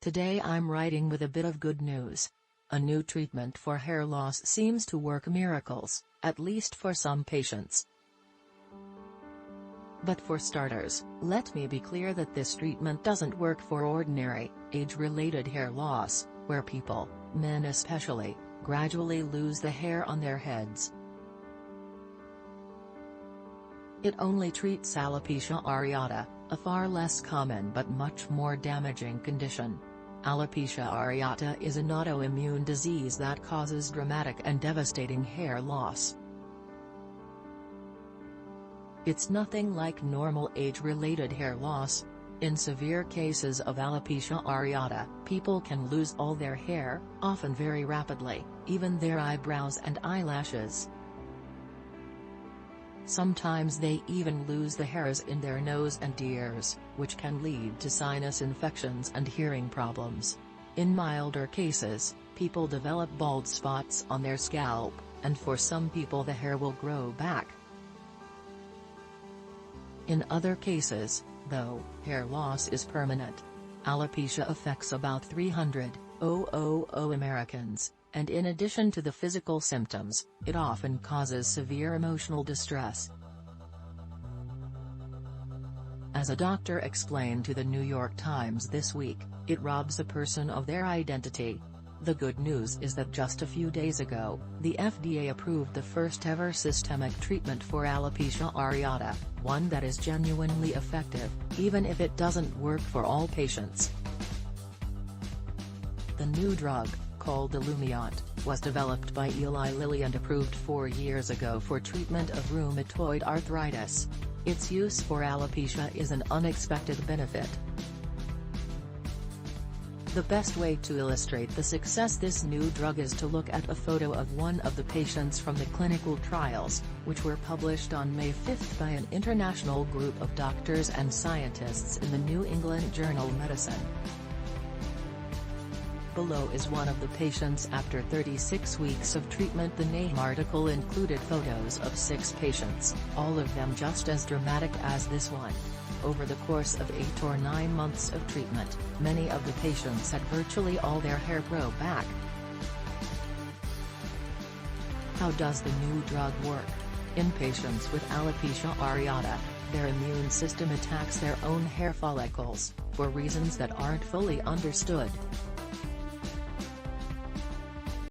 Today I'm writing with a bit of good news. A new treatment for hair loss seems to work miracles, at least for some patients. But for starters, let me be clear that this treatment doesn't work for ordinary, age-related hair loss, where people, men especially, gradually lose the hair on their heads. It only treats alopecia areata, a far less common but much more damaging condition. Alopecia areata is an autoimmune disease that causes dramatic and devastating hair loss. It's nothing like normal age-related hair loss. In severe cases of alopecia areata, people can lose all their hair, often very rapidly, even their eyebrows and eyelashes. Sometimes they even lose the hairs in their nose and ears, which can lead to sinus infections and hearing problems. In milder cases, people develop bald spots on their scalp, and for some people the hair will grow back. In other cases, though, hair loss is permanent. Alopecia affects about 300,000 Americans. And in addition to the physical symptoms, it often causes severe emotional distress. As a doctor explained to the New York Times this week, it robs a person of their identity. The good news is that just a few days ago, the FDA approved the first-ever systemic treatment for alopecia areata, one that is genuinely effective, even if it doesn't work for all patients. The new drug, called Olumiant, was developed by Eli Lilly and approved 4 years ago for treatment of rheumatoid arthritis. Its use for alopecia is an unexpected benefit. The best way to illustrate the success this new drug is to look at a photo of one of the patients from the clinical trials, which were published on May 5 by an international group of doctors and scientists in the New England Journal of Medicine. Below is one of the patients after 36 weeks of treatment. The NEJM article included photos of 6 patients, all of them just as dramatic as this one. Over the course of 8 or 9 months of treatment, many of the patients had virtually all their hair grow back. How does the new drug work? In patients with alopecia areata, their immune system attacks their own hair follicles, for reasons that aren't fully understood.